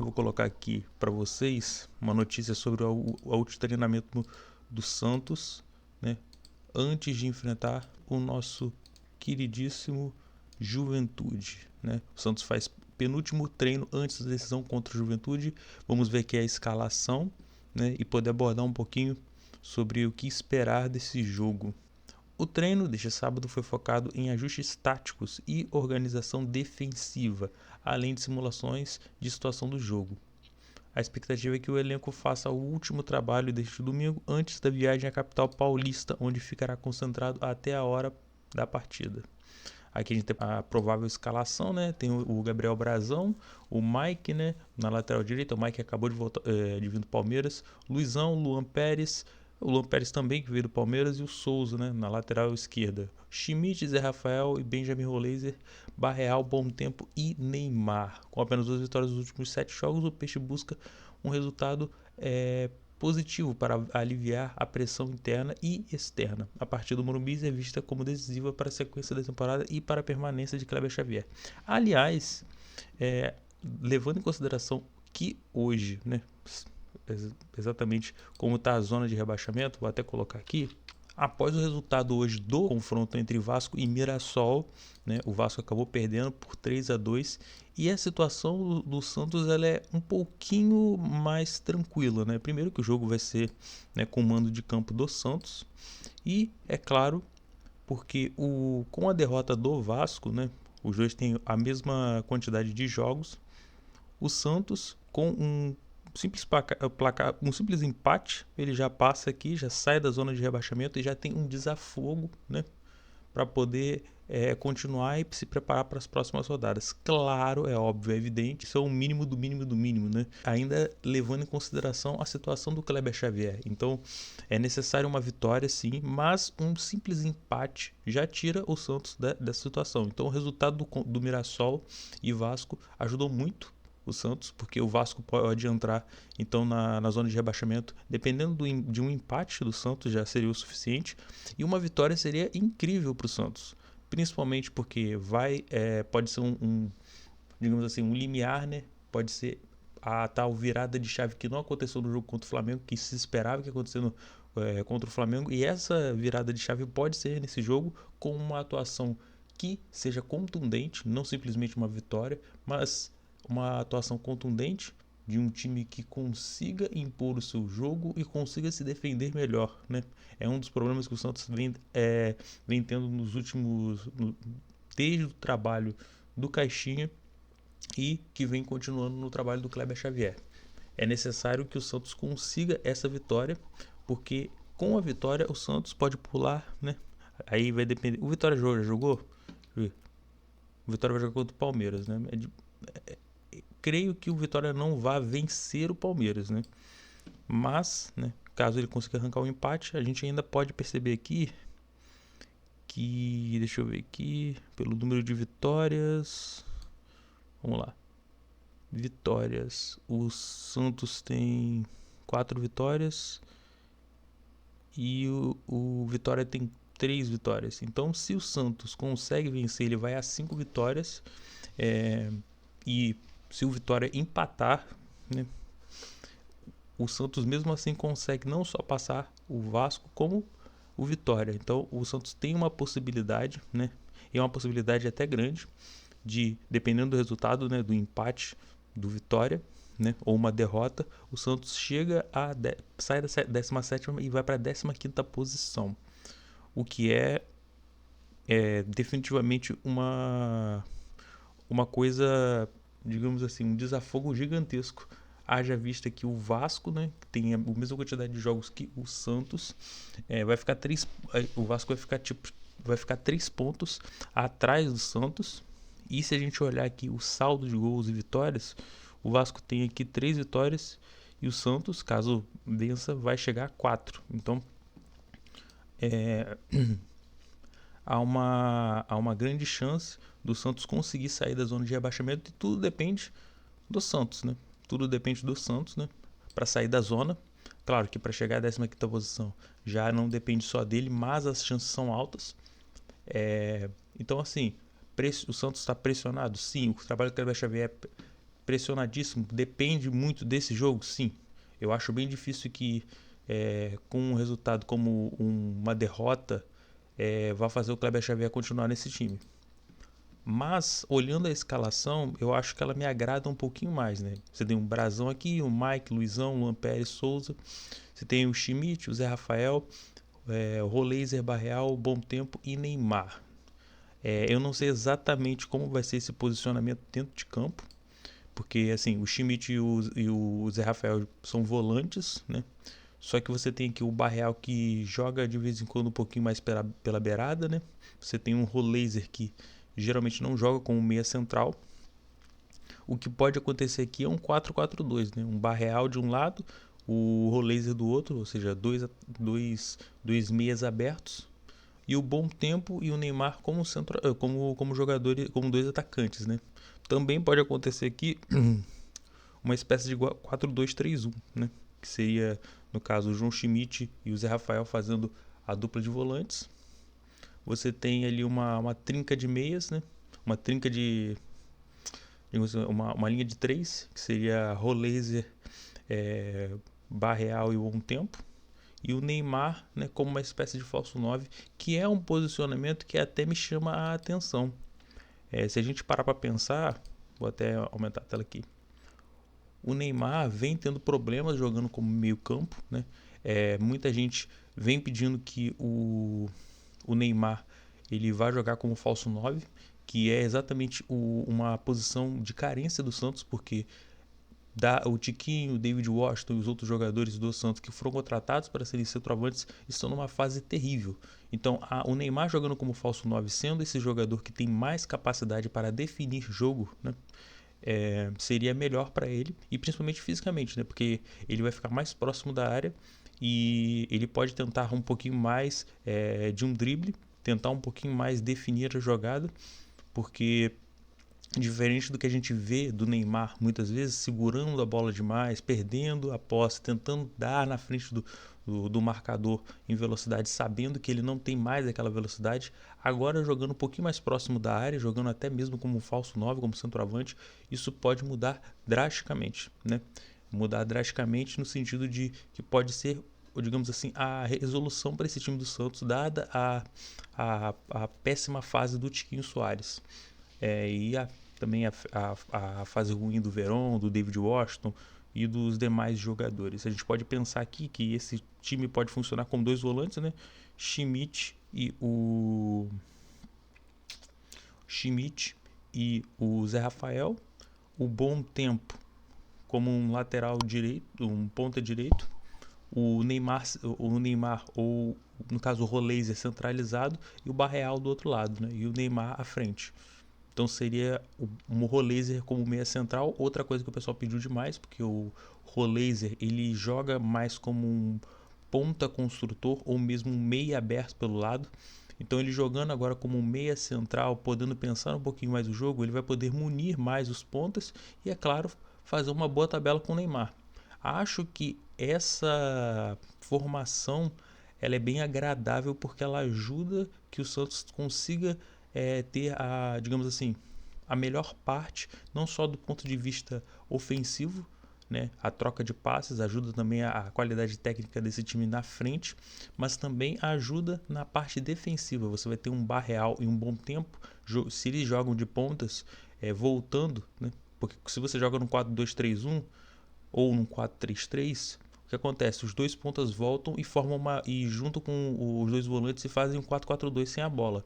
eu vou colocar aqui para vocês uma notícia sobre o último treinamento do Santos, né, antes de enfrentar o nosso queridíssimo Juventude, né? O Santos faz penúltimo treino antes da decisão contra o Juventude. Vamos ver aqui a escalação, né, e poder abordar um pouquinho sobre o que esperar desse jogo. O treino deste sábado foi focado em ajustes táticos e organização defensiva, além de simulações de situação do jogo. A expectativa é que o elenco faça o último trabalho deste domingo antes da viagem à capital paulista, onde ficará concentrado até a hora da partida. Aqui a gente tem a provável escalação, né? Tem o Gabriel Brazão, o Mike, né, na lateral direita. O Mike acabou de voltar, de vir do Palmeiras. Luizão, Luan Pérez. O Luan Pérez também, que veio do Palmeiras. E o Souza, né, na lateral esquerda. Schmidt, Zé Rafael e Benjamin Roleiser, Barreal, Bom Tempo e Neymar. Com apenas 2 vitórias nos últimos 7 jogos, o Peixe busca um resultado positivo para aliviar a pressão interna e externa. A partida do Morumbi é vista como decisiva para a sequência da temporada e para a permanência de Kleber Xavier. Aliás, levando em consideração que hoje, né, exatamente como está a zona de rebaixamento, vou até colocar aqui, após o resultado hoje do confronto entre Vasco e Mirassol, né, o Vasco acabou perdendo por 3-2 e a situação do Santos ela é um pouquinho mais tranquila, né? Primeiro que o jogo vai ser, né, com o mando de campo do Santos e, é claro, porque com a derrota do Vasco, né, os dois têm a mesma quantidade de jogos, o Santos com um simples empate, ele já passa aqui, já sai da zona de rebaixamento e já tem um desafogo, né, para poder continuar e se preparar para as próximas rodadas. Claro, é óbvio, é evidente, isso é o mínimo do mínimo do mínimo, né? Ainda levando em consideração a situação do Kleber Xavier. Então, é necessário uma vitória, sim, mas um simples empate já tira o Santos dessa situação. Então, o resultado do Mirassol e Vasco ajudou muito o Santos, porque o Vasco pode entrar então na zona de rebaixamento, dependendo de um empate do Santos já seria o suficiente, e uma vitória seria incrível para o Santos, principalmente porque pode ser digamos assim, um limiar, né? Pode ser a tal virada de chave que não aconteceu no jogo contra o Flamengo, que se esperava que acontecesse contra o Flamengo, e essa virada de chave pode ser nesse jogo com uma atuação que seja contundente, não simplesmente uma vitória, mas uma atuação contundente de um time que consiga impor o seu jogo e consiga se defender melhor, né? É um dos problemas que o Santos vem tendo nos últimos, desde o trabalho do Caixinha e que vem continuando no trabalho do Kleber Xavier. É necessário que o Santos consiga essa vitória, porque com a vitória o Santos pode pular, né? Aí vai depender. O Vitória já jogou? O Vitória vai jogar contra o Palmeiras, né? Creio que o Vitória não vá vencer o Palmeiras, né? Mas, né, caso ele consiga arrancar um empate, a gente ainda pode perceber aqui que, deixa eu ver aqui, pelo número de vitórias, vamos lá, vitórias, o Santos tem 4 vitórias e o Vitória tem 3 vitórias. Então, se o Santos consegue vencer, ele vai a 5 vitórias, e se o Vitória empatar, né, o Santos mesmo assim consegue não só passar o Vasco como o Vitória. Então o Santos tem uma possibilidade, né? E é uma possibilidade até grande de, dependendo do resultado, né, do empate do Vitória, né, ou uma derrota, o Santos sai da 17ª e vai para a 15ª posição. O que é definitivamente uma coisa, digamos assim, um desafogo gigantesco. Haja vista que o Vasco, né, que tem a mesma quantidade de jogos que o Santos, o Vasco vai ficar 3 pontos atrás do Santos. E se a gente olhar aqui o saldo de gols e vitórias, o Vasco tem aqui 3 vitórias e o Santos, caso vença, vai chegar a 4. Então, há uma grande chance do Santos conseguir sair da zona de rebaixamento e tudo depende do Santos, né? Tudo depende do Santos, né? Para sair da zona. Claro que para chegar à 15ª posição já não depende só dele, mas as chances são altas. Então, assim, o Santos está pressionado? Sim, o trabalho do Kleber Xavier pressionadíssimo, depende muito desse jogo? Sim. Eu acho bem difícil que com um resultado como uma derrota vá fazer o Kleber Xavier continuar nesse time. Mas, olhando a escalação, eu acho que ela me agrada um pouquinho mais, né? Você tem um Brazão aqui, o Mike, Luizão, Luan Pérez, Souza. Você tem o Schmidt, o Zé Rafael, o Roleiser, Barreal, Bom Tempo e Neymar. Eu não sei exatamente como vai ser esse posicionamento dentro de campo, porque assim, o Schmidt e o Zé Rafael são volantes, né? Só que você tem aqui o Barreal que joga de vez em quando um pouquinho mais pela beirada, né? Você tem um Roleiser que geralmente não joga como meia central. O que pode acontecer aqui é um 4-4-2, né? Um Barreal de um lado, o Roleiser do outro, ou seja, dois meias abertos. E o Bom Tempo e o Neymar como jogadores, como dois atacantes, né? Também pode acontecer aqui uma espécie de 4-2-3-1, né? Que seria, no caso, o João Schmidt e o Zé Rafael fazendo a dupla de volantes. Você tem ali uma trinca de meias, né? Uma trinca de... Uma linha de 3, que seria Roleiser, Barreal e o Bom Tempo. E o Neymar, né, como uma espécie de falso 9, que é um posicionamento que até me chama a atenção. Se a gente parar para pensar, vou até aumentar a tela aqui. O Neymar vem tendo problemas jogando como meio campo, né? Muita gente vem pedindo que o Neymar ele vá jogar como falso 9, que é exatamente uma posição de carência do Santos, porque o Tiquinho, o David Washington e os outros jogadores do Santos que foram contratados para serem centroavantes estão numa fase terrível. Então, o Neymar jogando como falso 9, sendo esse jogador que tem mais capacidade para definir jogo, né? Seria melhor para ele, e principalmente fisicamente, né? Porque ele vai ficar mais próximo da área e ele pode tentar um pouquinho mais de um drible, tentar um pouquinho mais definir a jogada, porque diferente do que a gente vê do Neymar muitas vezes, segurando a bola demais, perdendo a posse, tentando dar na frente do marcador em velocidade, sabendo que ele não tem mais aquela velocidade, agora jogando um pouquinho mais próximo da área, jogando até mesmo como falso 9, como centroavante, isso pode mudar drasticamente, né? Mudar drasticamente no sentido de que pode ser, digamos assim, a resolução para esse time do Santos, dada a péssima fase do Tiquinho Soares. Também a fase ruim do Verón, do David Washington e dos demais jogadores. A gente pode pensar aqui que esse time pode funcionar com dois volantes, né? Schmidt e o Zé Rafael. O Bom Tempo como um lateral direito, um ponta direito. O Neymar ou no caso o Roleiser centralizado e o Barreal do outro lado, né? E o Neymar à frente. Então seria o Roleiser como meia central. Outra coisa que o pessoal pediu demais, porque o Roleiser ele joga mais como um ponta construtor ou mesmo um meia aberto pelo lado. Então ele jogando agora como um meia central, podendo pensar um pouquinho mais o jogo, ele vai poder munir mais os pontas e, é claro, fazer uma boa tabela com o Neymar. Acho que essa formação ela é bem agradável porque ela ajuda que o Santos consiga ter digamos assim, a melhor parte, não só do ponto de vista ofensivo, né? A troca de passes ajuda também a qualidade técnica desse time na frente, mas também ajuda na parte defensiva. Você vai ter um Barreal e um Bom Tempo, se eles jogam de pontas, voltando, né? Porque se você joga no 4-2-3-1 ou no 4-3-3, o que acontece? Os dois pontas voltam e formam e junto com os dois volantes se fazem um 4-4-2 sem a bola.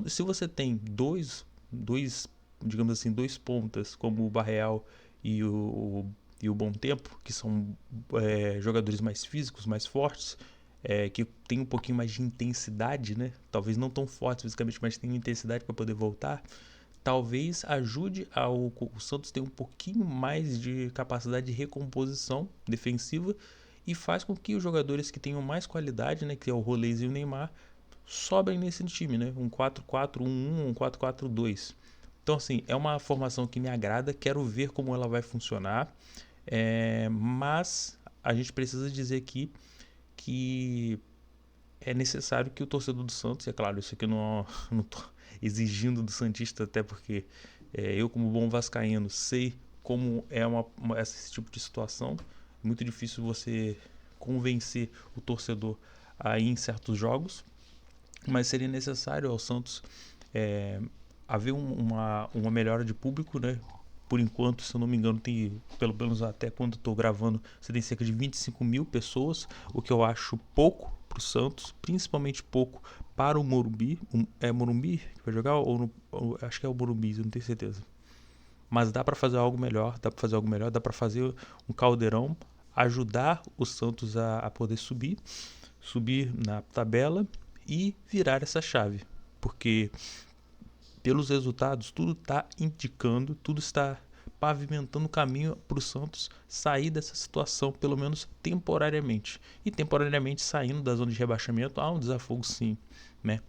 Se você tem digamos assim, dois pontas como o Barreal e o Bom Tempo, que são jogadores mais físicos, mais fortes, que tem um pouquinho mais de intensidade, né? Talvez não tão fortes fisicamente, mas tem intensidade para poder voltar. Talvez ajude o Santos ter um pouquinho mais de capacidade de recomposição defensiva e faz com que os jogadores que tenham mais qualidade, né, que é o Roleiser e o Neymar, sobem nesse time, né? Um 4-4-1-1, um 4-4-2. Então, assim, é uma formação que me agrada, quero ver como ela vai funcionar, mas a gente precisa dizer aqui que é necessário que o torcedor do Santos, é claro, isso aqui eu não tô exigindo do Santista, até porque eu como bom vascaíno sei como é esse tipo de situação. É muito difícil você convencer o torcedor a ir em certos jogos, mas seria necessário ao Santos haver uma melhora de público, né? Por enquanto, se eu não me engano, tem, pelo menos até quando estou gravando, você tem cerca de 25 mil pessoas, o que eu acho pouco para o Santos, principalmente pouco para o Morumbi. É Morumbi que vai jogar? Acho que é o Morumbi, eu não tenho certeza. Mas dá para fazer algo melhor, dá para fazer um caldeirão, ajudar o Santos a poder subir na tabela e virar essa chave. Porque pelos resultados, tudo está indicando, tudo está pavimentando o caminho para o Santos sair dessa situação, pelo menos temporariamente. E temporariamente saindo da zona de rebaixamento, há um desafogo sim, né?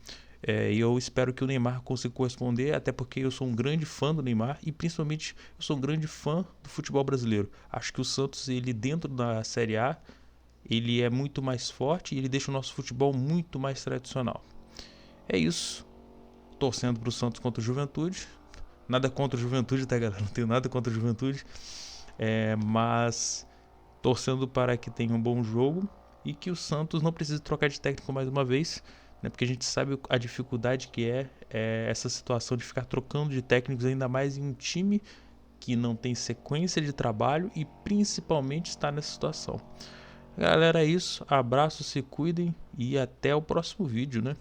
E eu espero que o Neymar consiga corresponder, até porque eu sou um grande fã do Neymar e principalmente eu sou um grande fã do futebol brasileiro. Acho que o Santos, ele dentro da Série A, ele é muito mais forte e ele deixa o nosso futebol muito mais tradicional. É isso. Torcendo pro Santos contra o Juventude. Nada contra o Juventude, tá, galera? Não tenho nada contra o Juventude. Mas torcendo para que tenha um bom jogo e que o Santos não precise trocar de técnico mais uma vez, né? Porque a gente sabe a dificuldade que é essa situação de ficar trocando de técnicos, ainda mais em um time que não tem sequência de trabalho e principalmente está nessa situação. Galera, é isso. Abraço, se cuidem e até o próximo vídeo, né?